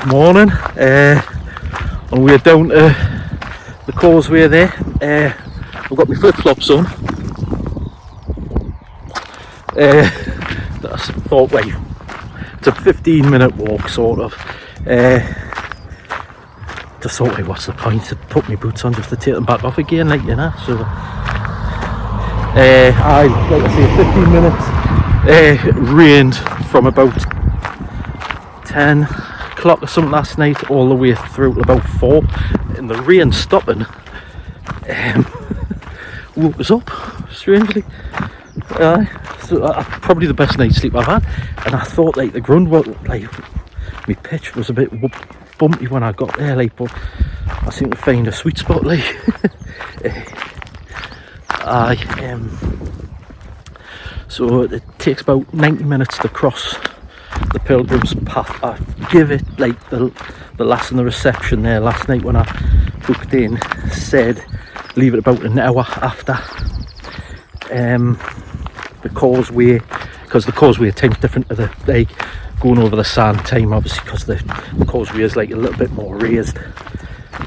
Morning. And we're down to the causeway there. I've got my flip-flops on. I thought, wait, it's a 15-minute walk sort of. Just thought, wait, what's the point to put my boots on just to take them back off again, like, you know. So I like I say, 15 minutes. Rained from about 10 o'clock or something last night all the way through to about 4, and the rain stopping woke us up strangely. So probably the best night's sleep I've had, and I thought like the ground was like, my pitch was a bit bumpy when I got there, like, but I seem to find a sweet spot, like. So it takes about 90 minutes to cross the Pilgrim's path. I give it like the lass in the reception there last night when I booked in said leave it about an hour after the causeway, because the causeway time's different to the like going over the sand time, obviously, because the causeway is like a little bit more raised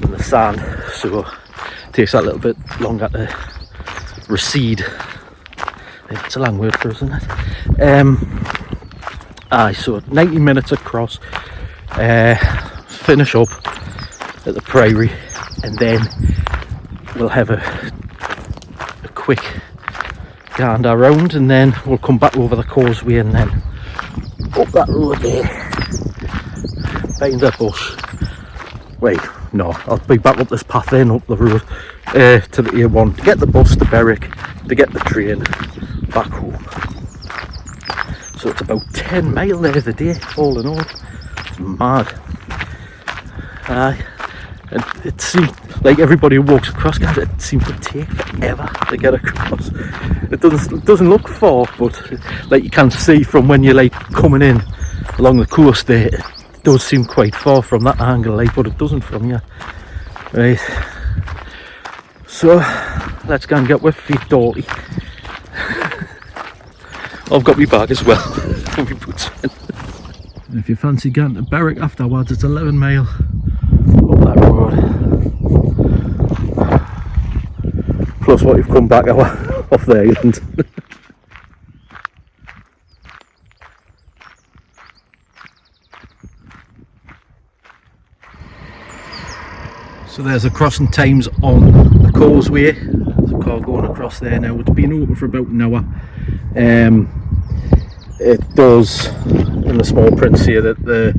than the sand, so it takes that little bit longer to recede. It's a long word for us, isn't it? So 90 minutes across, finish up at the Priory, and then we'll have a quick gander round, and then we'll come back over the causeway and then up that road there, behind the bush. Wait, no, I'll be back up this path then, up the road to the A1 to get the bus to Berwick, to get the train back home. So it's about 10 mile there the day, all in all. It's mad. And it seems like everybody who walks across, guys, it seems to take forever to get across. It doesn't look far, but like you can see from when you're like coming in along the coast there, it does seem quite far from that angle, like, but it doesn't from here. Right. So let's go and get with feet dirty. I've got my bag as well. My boots. If you fancy going to Berwick afterwards, it's 11 mile up that road. Plus what you've come back off the island. So there's the crossing times on the causeway. There's a car going across there now. It's been open for about an hour. It does, in the small print here, that the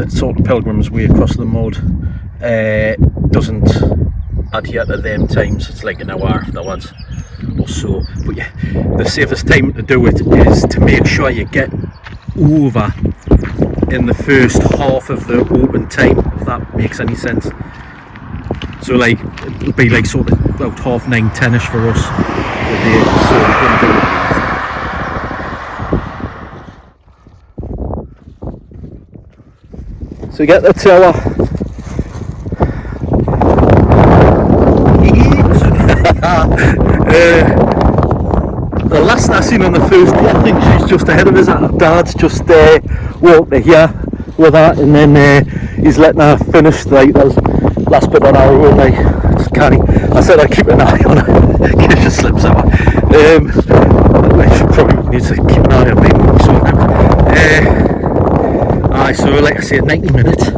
sort of Pilgrims Way across the mud doesn't adhere to them times. It's like an hour afterwards or so. But yeah, the safest time to do it is to make sure you get over in the first half of the open time, if that makes any sense. So like it'll be like sort of about 9:30, 10ish for us today. So we're going to do it. So get the tower. The last I seen on the first day, I think she's just ahead of us. Dad's just walked to here with her, and then he's letting her finish like the last bit on our road. Like, it's canny. I said I'd keep an eye on her in case she slips out. She probably needs to keep an eye on me when we sort out. So like I say, 90 minutes.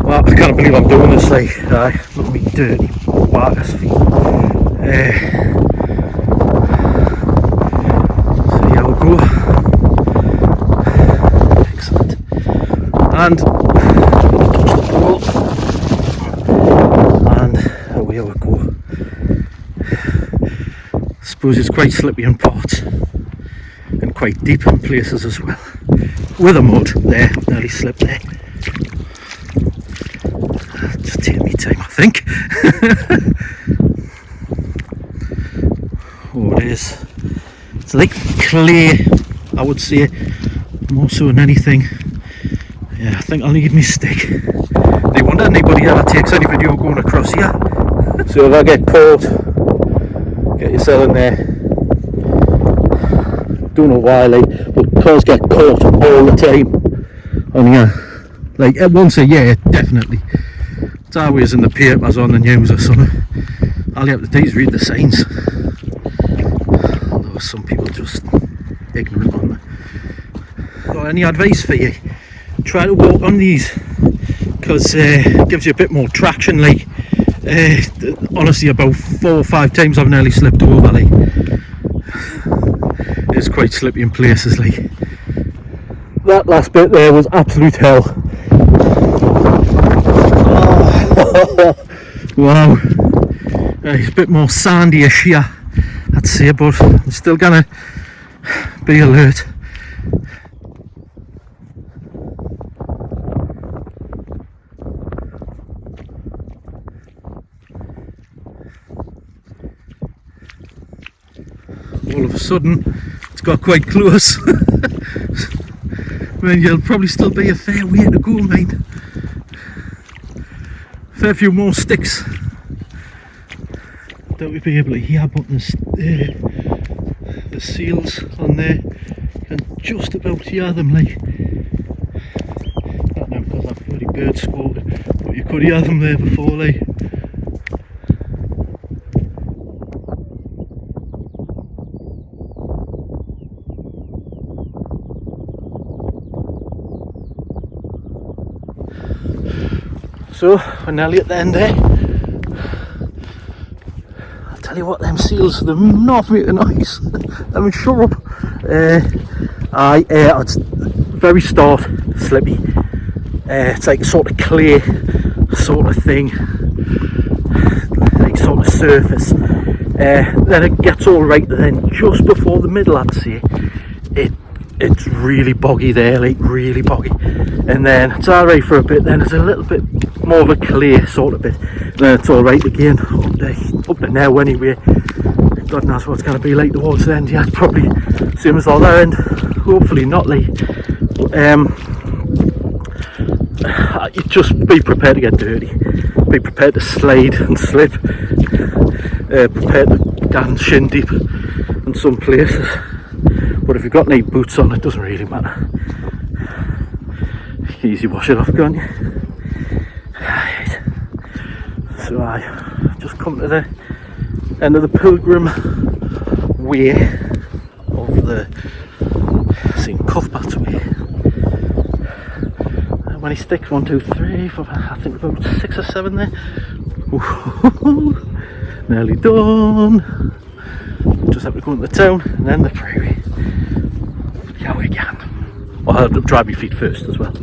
Well, I can't believe I'm doing this, like, look at me dirty barker's feet. So here we go. Excellent. And away we go. I suppose it's quite slippy in parts and quite deep in places as well. With the mud there, nearly slipped there. Just take me time, I think. Oh, it is. It's like clay, I would say, more so than anything. Yeah, I think I'll need my stick. They wonder anybody ever takes any video going across here. So if I get caught, get yourself in there. Don't know why, like, but cars get caught all the time on here. like once a year, definitely. It's always in the papers, on the news or something. All you have to do is read the signs. Although some people just ignorant on them. Got any advice for you? Try to walk on these, because it gives you a bit more traction. Like honestly, about 4 or 5 times I've nearly slipped over. Like it's quite slippy in places. Like that last bit there was absolute hell. Oh. Wow, it's a bit more sandy-ish here, I'd say, but I'm still gonna be alert. All of a sudden it's got quite close. I mean, you'll probably still be a fair way to go, mate. Fair few more sticks. Don't we be able to hear, but the seals on there, you can just about hear them. Like, not now because that bloody bird squawked, but you could hear them there before. Like, so we're nearly at the end there. I'll tell you what, them seals, they're not making noise. I mean, shut up. It's very start slippy. It's like a sort of clay sort of thing, like sort of surface. Then it gets all right, and then just before the middle, I'd say, it's really boggy there, like really boggy. And then it's alright for a bit, then it's a little bit more of a clay sort of bit, then it's alright again up to now anyway. God knows what it's going to be like towards the end. Yeah, it's probably same as all that end, hopefully not. Like you just be prepared to get dirty, be prepared to slide and slip, prepared to get shin deep in some places. But if you've got any boots on, it doesn't really matter. You can easily wash it off, can't you? Right. So I just come to the end of the Pilgrim Way of the St Cuthbert way. And when he sticks 1, 2, 3, 4, I think about 6 or 7 there. Ooh, nearly done. Just have to go into the town and then the prairie. Yeah, we can. Well, I'll dry my feet first as well.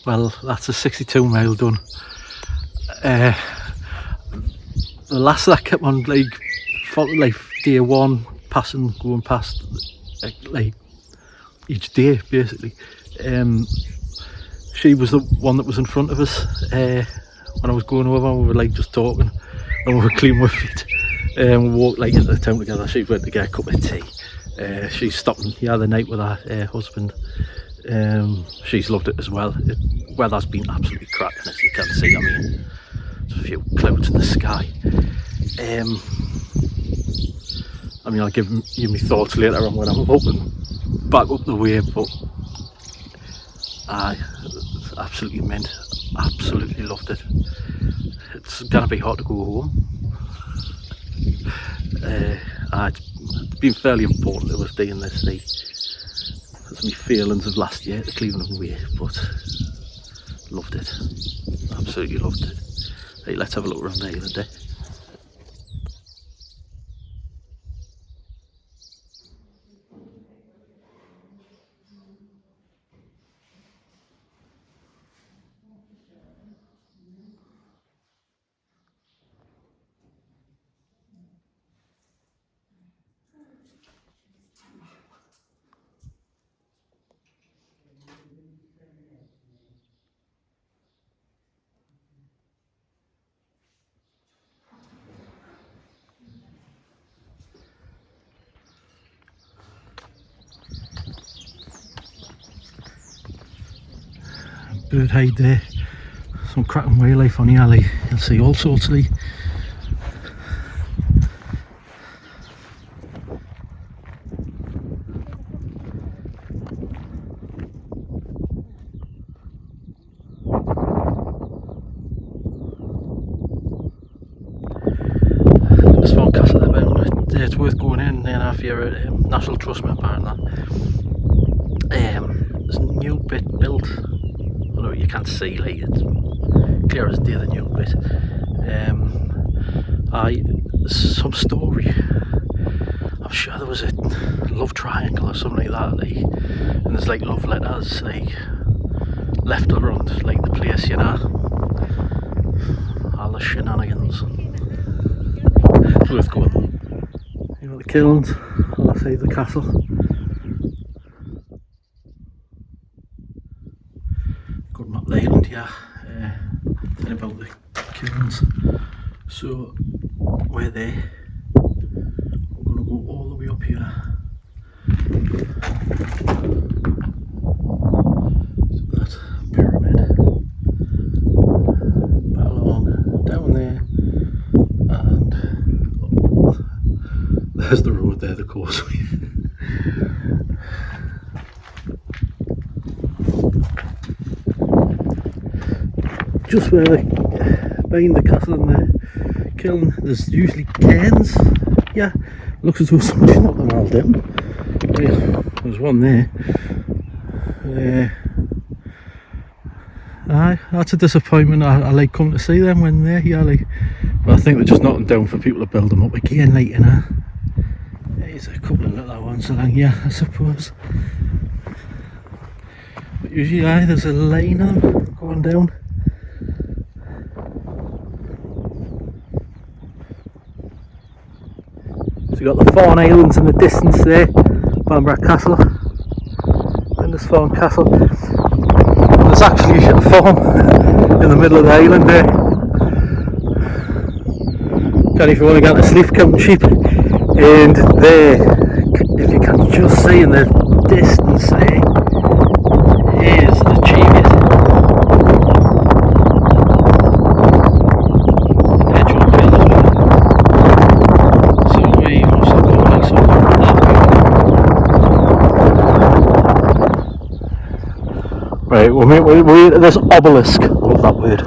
Well, that's a 62 mile done. The last that kept on like day 1, going past like each day basically. She was the one that was in front of us when I was going over. We were like just talking and we were clean with feet. We walked like into the town together. She went to get a cup of tea. She stopped the other night with her husband. She's loved it as well. Weather's been absolutely cracking, as you can see. I mean, it's a few clouds in the sky. I mean, I'll give you my thoughts later on when I'm about back up the way, but it's absolutely mint. Absolutely loved it. It's gonna be hard to go home. It's been fairly important to us doing this. There's my feelings of last year at the Cleveland Way, but loved it. Absolutely loved it. Right, let's have a look around the island, eh? Bird hide there, some cracking wildlife on the alley. You'll see all sorts of the Lindisfarne Castle about. It's worth going in then if you're a National Trust member and that. There's a new bit built. Although you can't see, like, it's clear as day, the new bit. Some story. I'm sure there was a love triangle or something like that, like, and there's like love letters like left around like the place, you know. All the shenanigans. It's worth going. You know, the kilns on the side of the castle. Good map the island here. Then about the kilns. So we're there. We're gonna go all the way up here. So that pyramid. Back along, down there, and there's the road there, the causeway. Just where behind the castle and the kiln, there's usually cairns. Yeah, looks as though someone's knocked them all down. Yeah, there's one there. Aye, that's a disappointment. I like coming to see them when they're here, like, but I think they're just knocking down for people to build them up again, like, you know. There's a couple of little ones along here, I suppose. But usually, aye, there's a line of them going down. So you've got the Farne Islands in the distance there, Berwick Castle, Lindisfarne Castle. And there's actually a farm in the middle of the island there. And if you want to get to sleep counting sheep, and there, if you can just see in the distance there, is the cheviot. Right, we're at this obelisk. I love that word.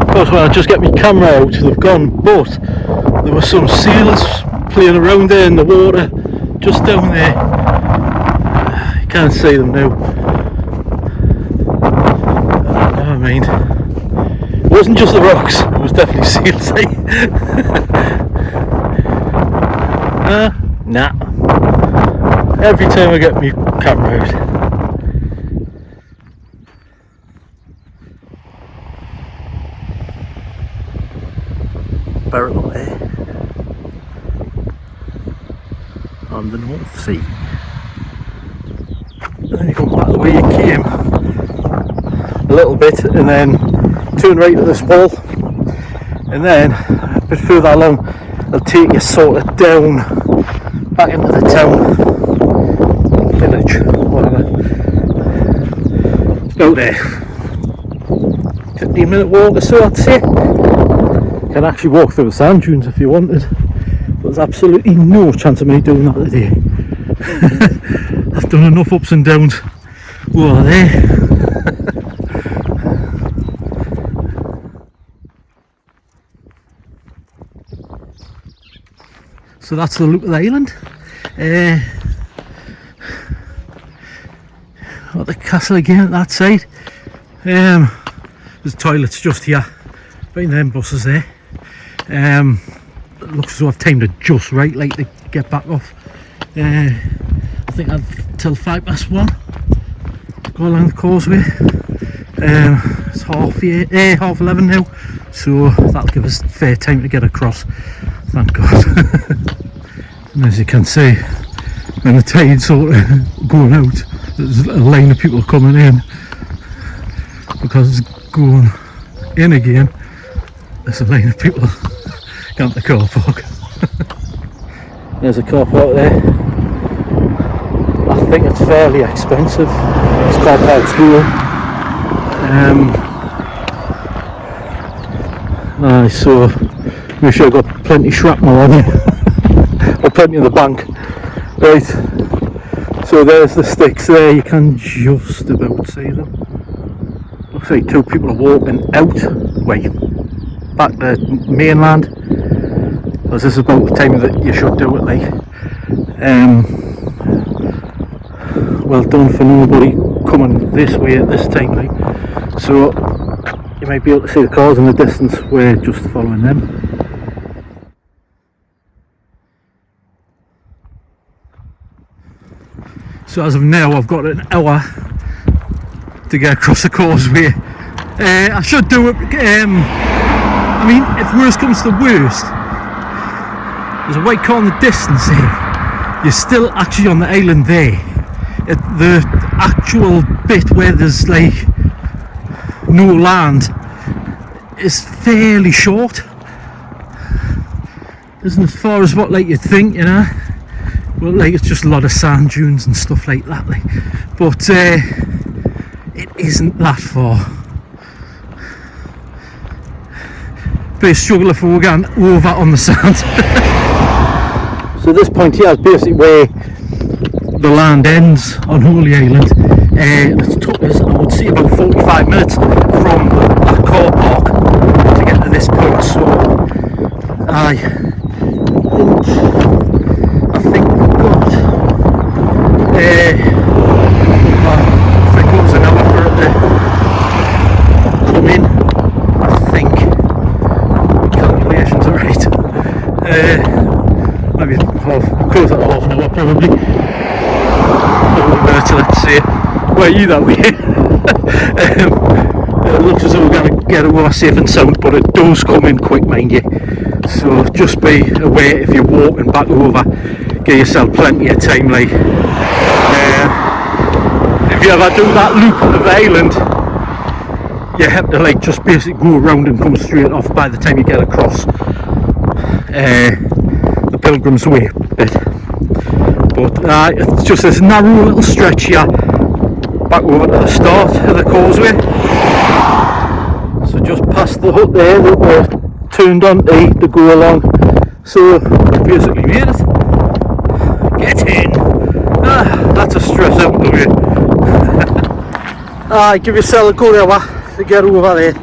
Of course, when I just get my camera out, they've gone, but there were some seals playing around there in the water, just down there. You can't see them now. Never mind. It wasn't just the rocks, it was definitely seals. Nah. Every time I get my camera out. Berwick Way on the North Sea. And then you come back the way you came a little bit and then turn right to this wall, and then a bit further along it'll take you sort of down back into the town, village, whatever. Out there. 15-minute walk or so, I'd say. You can actually walk through the sand dunes if you wanted, but there's absolutely no chance of me doing that today. I've done enough ups and downs over there. So that's the look of the island. Got the castle again at that side. There's toilets just here, behind them buses there. It looks as though I've timed it just right, like to get back off. I think I've till 1:05 go along the causeway. It's half 11 now, so that'll give us fair time to get across, thank God. And as you can see, when the tide's sort of going out, there's a line of people coming in, because it's going in again. There's a line of people going to the car park. There's a car park there. I think it's fairly expensive. This car park's cool. So make sure I've got plenty of shrapnel on it, or plenty in the bank. Right, so there's the sticks there, you can just about see them. Looks like two people are walking out, back to mainland, because this is about the time that you should do it, like. Well done for nobody coming this way at this time, like. So you might be able to see the cars in the distance, we're just following them. So as of now I've got an hour to get across the causeway. I should do it, I mean, if worst comes to worst, there's a white car in the distance here. You're still actually on the island there. The actual bit where there's like no land is fairly short. Isn't as far as what like you'd think, you know. Well, like it's just a lot of sand dunes and stuff like that, like. But it isn't that far. Be a struggle if we were going over on the sand. So this point here is basically where the land ends on Holy Island. It's took us, I would say, about 45 minutes from that car park to get to this point. So I think we've got I think it was an hour for it to come in. I think calculations are right. Maybe close at half an hour probably. Let's see, where are you that way? It looks as though we're going to get over safe and sound, but it does come in quick, mind you. So just be aware if you're walking back over, get yourself plenty of time, like. If you ever do that loop of the island, you have to like just basically go around and come straight off by the time you get across the Pilgrims Way bit. But it's just this narrow little stretch here back over to the start of the causeway. So just past the hut there that we're turned on to go along. So basically made it. Get in! That's a stress out of you. Give yourself a good hour to get over there.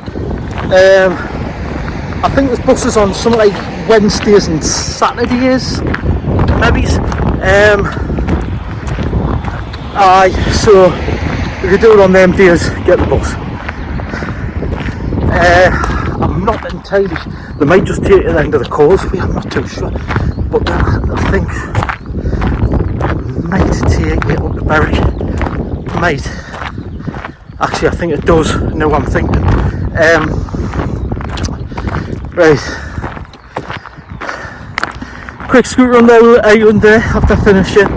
I think there's buses on some like Wednesdays and Saturdays, maybe. So if you do it on them days, get the bus. I'm not entirely sure. They might just take it at the end of the causeway, I'm not too sure. But I think it might take it up to Berwick. Might. Actually, I think it does, now I'm thinking. Right. Quick scooter on the island there after finishing.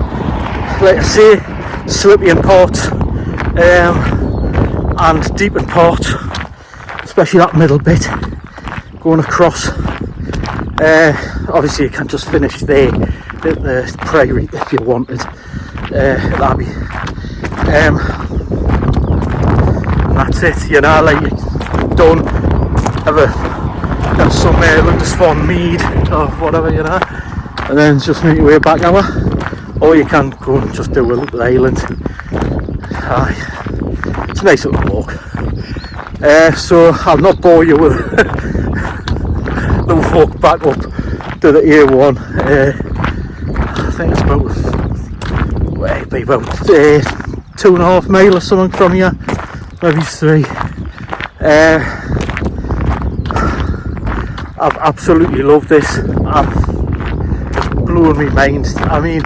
Like I say, slippy in parts and deep in parts, especially that middle bit going across. Obviously you can just finish there at the prairie if you wanted, at Abbey. And that's it, you know, like done, have some Lindisfarne mead or whatever, you know, and then just make your way back over, or you can go and just do a little island. It's a nice little walk. So I'll not bore you with the walk back up to the A1. I think it's about 2.5 miles or something from here, maybe 3. I've absolutely loved this. It's blown my mind. I mean,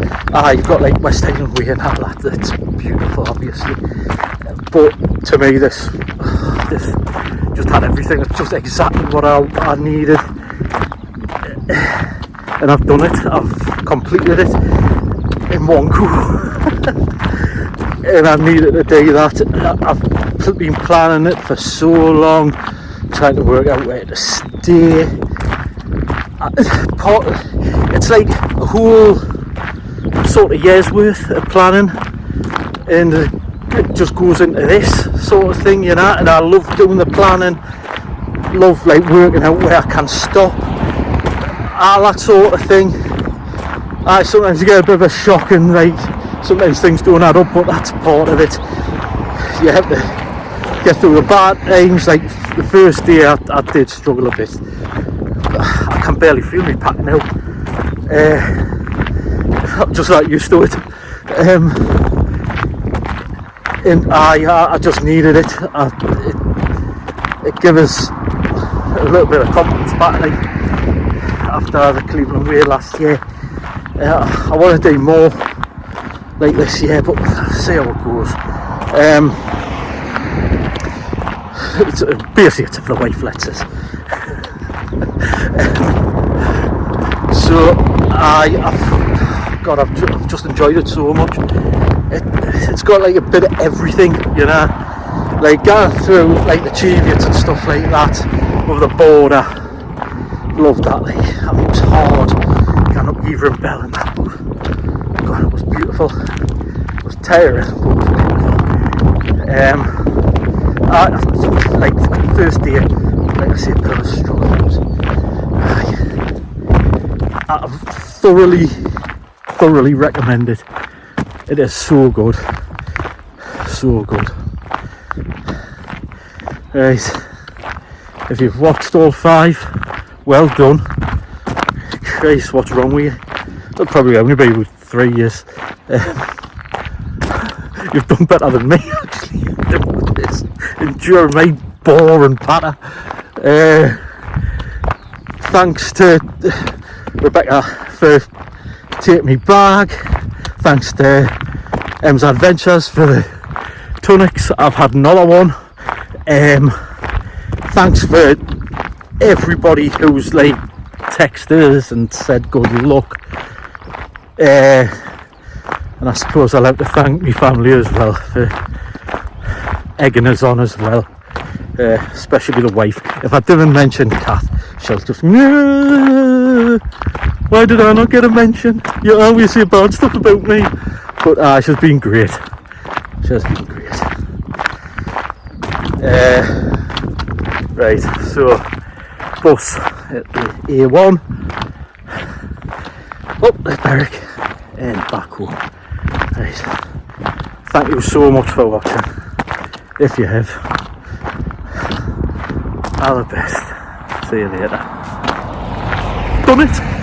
you've got like West Highland Way and that, that's beautiful, obviously. But to me, this just had everything. It's just exactly what I needed, and I've done it. I've completed it in one go, and I needed to do that. I've been planning it for so long, trying to work out where to stay. It's like a whole sort of year's worth of planning, and it just goes into this sort of thing, you know. And I love doing the planning, love like working out where I can stop, all that sort of thing. Sometimes you get a bit of a shock, and like sometimes things don't add up, but that's part of it. You have to get through the bad times. Like the first day I did struggle a bit. I can barely feel me pack now. I'm just not used to it. And I just needed it. It gave us a little bit of confidence back, like after the Cleveland Way last year. I want to do more like this year, but see how it goes. It's basically it's if the wife lets us. So I've just enjoyed it so much. It's got like a bit of everything, you know, like going through like the Cheviots and stuff like that with the border. Loved that. Like, I mean, it was hard going up Eva and Bell and that, but God, it was beautiful. It was tiring, but it was beautiful. Like the first day, like I said, a bit of a struggle. I've thoroughly recommend it. It is so good, so good. Right, if you've watched all 5, well done. Christ, what's wrong with you? That'll probably only be with 3 years. You've done better than me, actually. Endure my boring patter. Thanks to Rebecca for taking me bag. Thanks to Em's Adventures for the tunics. I've had another one. Thanks for everybody who's like texted us and said good luck. And I suppose I'll have to thank my family as well for egging us on as well. Especially the wife. If I didn't mention Kath, she'll just, why did I not get a mention? You always say bad stuff about me. But she's been great. She's been great. Right, so bus at the A1 up the Berwick and back home. Right. Thank you so much for watching. If you have, all the best. See you later. Done it.